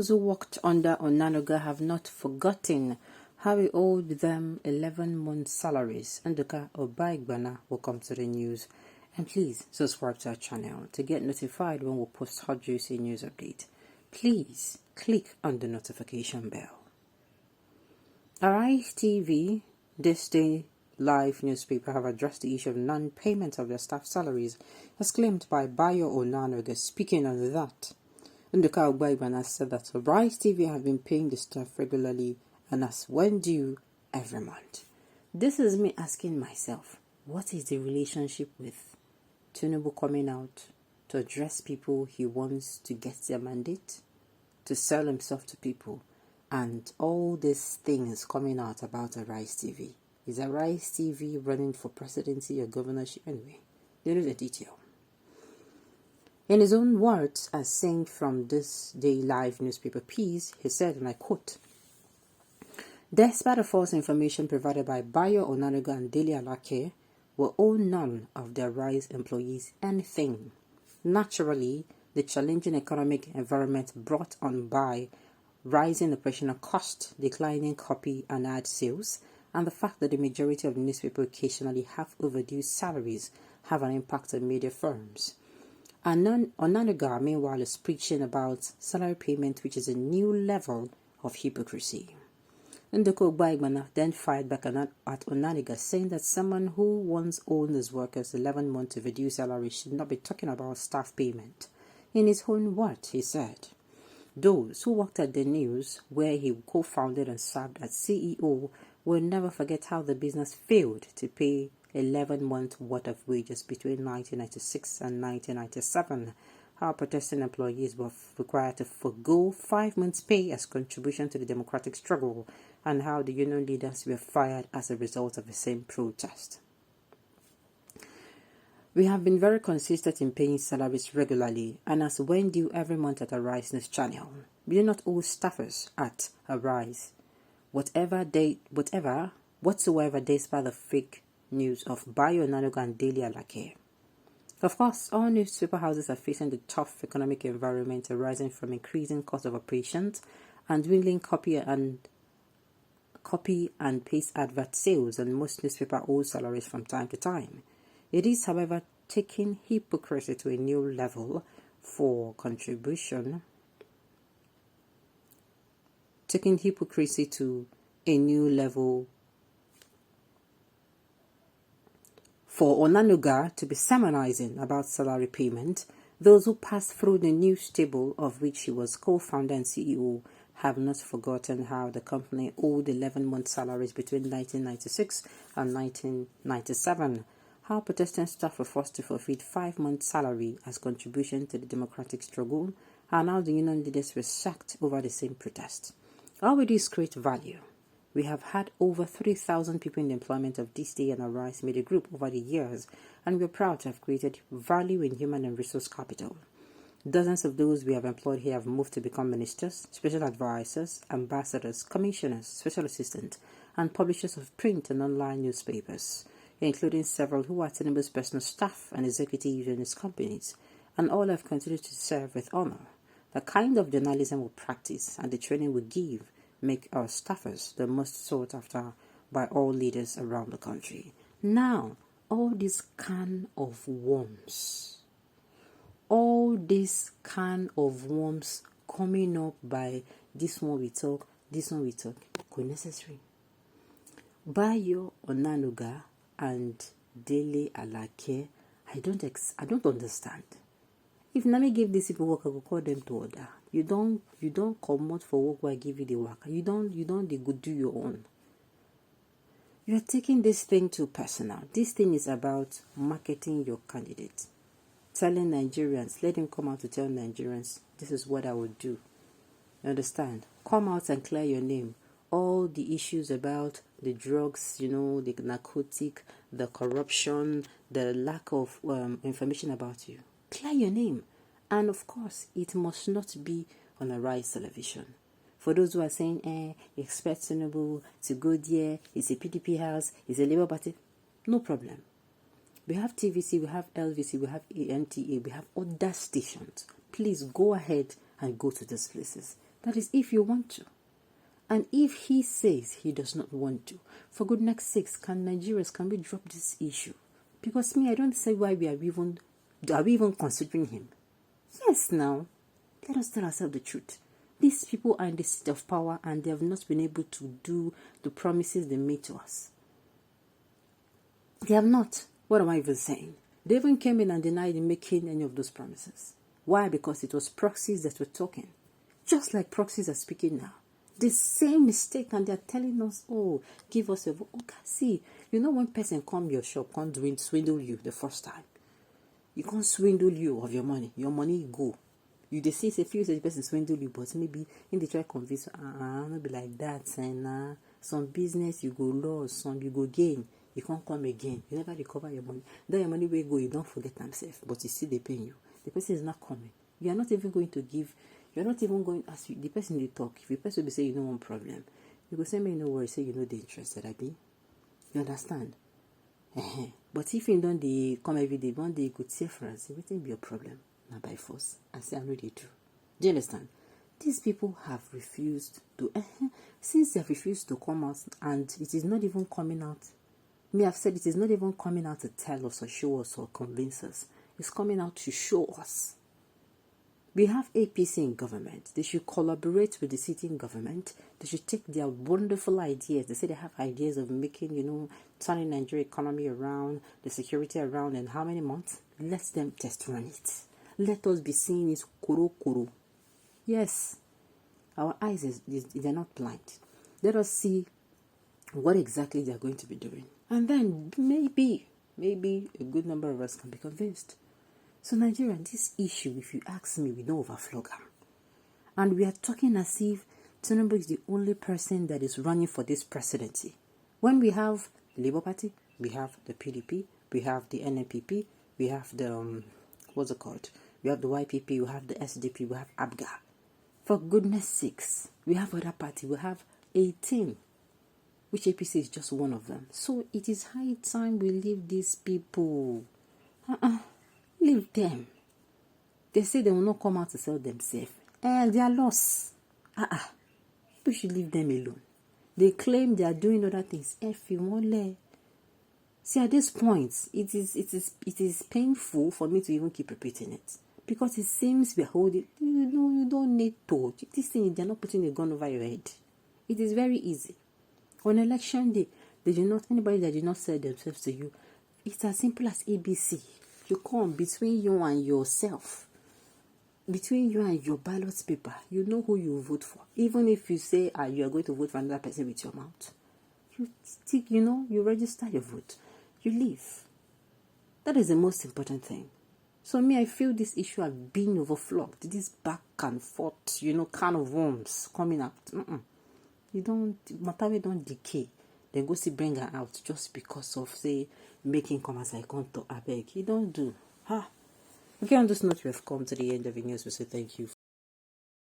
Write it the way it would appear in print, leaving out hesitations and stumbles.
Those who worked under Onanuga have not forgotten how he owed them 11-month salaries. Nduka Obaigbana will come to the news. And please subscribe to our channel to get notified when we post hot juicy news update. Please click on the notification bell. Arise TV, this day live newspaper, have addressed the issue of non-payment of their staff salaries as claimed by Bayo Onanuga. Speaking on that, Nduka Obaigbana said that Arise TV have been paying the staff regularly and as when due every month. This is me asking myself, what is the relationship with Tinubu coming out to address people he wants to get their mandate, to sell himself to people, and all these things coming out about Arise TV? Is Arise TV running for presidency or governorship? Anyway, there is a detail. In his own words, as seen from this day live newspaper piece, he said, and I quote, "Despite the false information provided by Bayo Onanuga and Dele Alake, will owe none of their Rise employees anything. Naturally, the challenging economic environment brought on by rising operational costs, declining copy and ad sales, and the fact that the majority of newspapers occasionally have overdue salaries have an impact on media firms." And Onanuga, meanwhile, is preaching about salary payment, which is a new level of hypocrisy. Nduka Obaigbana then fired back at Onanuga, saying that someone who once owned his workers 11 months of reduced salary should not be talking about staff payment. In his own words, he said, "Those who worked at the news, where he co-founded and served as CEO, will never forget how the business failed to pay 11 months worth of wages between 1996 and 1997, how protesting employees were required to forgo 5 months' pay as contribution to the democratic struggle, and how the union leaders were fired as a result of the same protest. We have been very consistent in paying salaries regularly and as when due every month at Arise News Channel. We do not owe staffers at Arise whatsoever despite the fake news of Bayo Onanuga and Dele Alake. Of course, all newspaper houses are facing the tough economic environment arising from increasing cost of operations and dwindling copy and paste advert sales, and most newspaper owe salaries from time to time. It is, however, taking hypocrisy to a new level for contribution. Taking hypocrisy to a new level for Onanuga to be sermonizing about salary payment. Those who passed through the news table, of which he was co-founder and CEO, have not forgotten how the company owed 11-month salaries between 1996 and 1997, how protesting staff were forced to forfeit 5-month salary as contribution to the democratic struggle, and how the union leaders were sacked over the same protest. All with this create value. We have had over 3,000 people in the employment of this day and Arise Media Group over the years, and we are proud to have created value in human and resource capital. Dozens of those we have employed here have moved to become ministers, special advisors, ambassadors, commissioners, special assistants, and publishers of print and online newspapers, including several who are Tinubu'S personal staff and executives in his companies, and all have continued to serve with honor. The kind of journalism we practice and the training we give make our staffers the most sought after by all leaders around the country. Now, all this can of worms coming up by this one we talk, quite necessary. Bayo Onanuga and Dele Alake, I don't understand. If Nami give these people work, I will call them to order. You don't come out for work where I give you the work. You don't they go do your own. You are taking this thing too personal. This thing is about marketing your candidate. Telling Nigerians, let him come out to tell Nigerians, this is what I would do. You understand? Come out and clear your name. All the issues about the drugs, the narcotic, the corruption, the lack of information about you. Clear your name. And of course, it must not be on Arise television. For those who are saying, expect Tinubu to go there, it's a PDP house, it's a Labour Party, no problem. We have TVC, we have LVC, we have NTA, we have other stations. Please go ahead and go to these places. That is if you want to. And if he says he does not want to, for goodness sakes, can we drop this issue? Because me, I don't see why are we even considering him? Yes, now, let us tell ourselves the truth. These people are in the seat of power and they have not been able to do the promises they made to us. They have not. What am I even saying? They even came in and denied making any of those promises. Why? Because it was proxies that were talking. Just like proxies are speaking now. The same mistake, and they're telling us, oh, give us a vote. Okay, see, you know when person come your shop, can't swindle you the first time. You can't swindle you of your money go. You they say a few the person swindle you, but maybe in the try convince not be like that, and some business you go lose, some you go gain, you can't come again, you never recover your money. Then your money will go, you don't forget themselves, but you see they pay you. The person is not coming. You are not even going to give. You're not even going as the person they talk. If the person will say you know one problem, you go say me no worry, say you know the interested I be. You understand? But if you don't they come every day, one day you could say for us, everything be a problem. Not by force. I say I know they do. Do you understand? These people have refused to since they have refused to come out, and it is not even coming out. Me have said it is not even coming out to tell us or show us or convince us. It's coming out to show us. We have APC in government. They should collaborate with the sitting government. They should take their wonderful ideas. They say they have ideas of making, turning Nigeria economy around, the security around in how many months? Let them test run it. Let us be seeing it kuro. Yes, our eyes, they're not blind. Let us see what exactly they're going to be doing. And then maybe a good number of us can be convinced. So Nigeria, this issue, if you ask me, we don't overflog them. And we are talking as if Tinubu is the only person that is running for this presidency. When we have the Labour Party, we have the PDP, we have the NNPP, we have the, what's it called? We have the YPP, we have the SDP, we have ABGA. For goodness sakes, we have other party, we have 18, which APC is just one of them. So it is high time we leave these people. Leave them. They say they will not come out to sell themselves. And they are lost. We should leave them alone. They claim they are doing other things. See, at this point, it is painful for me to even keep repeating it. Because it seems we are holding, you don't need to. This thing, they're not putting a gun over your head. It is very easy. On election day, anybody that did not sell themselves to you, it's as simple as ABC. You come between you and yourself, between you and your ballot paper, you know who you vote for. Even if you say you are going to vote for another person with your mouth, you stick, you register your vote, you leave. That is the most important thing. So me, I feel this issue has been overflowed. This back and forth, can of worms coming out. Matawe don't decay. Then go see bring her out just because of say making come as I can't talk. I beg. You don't do. Okay, on this note, we have come to the end of the news. We say thank you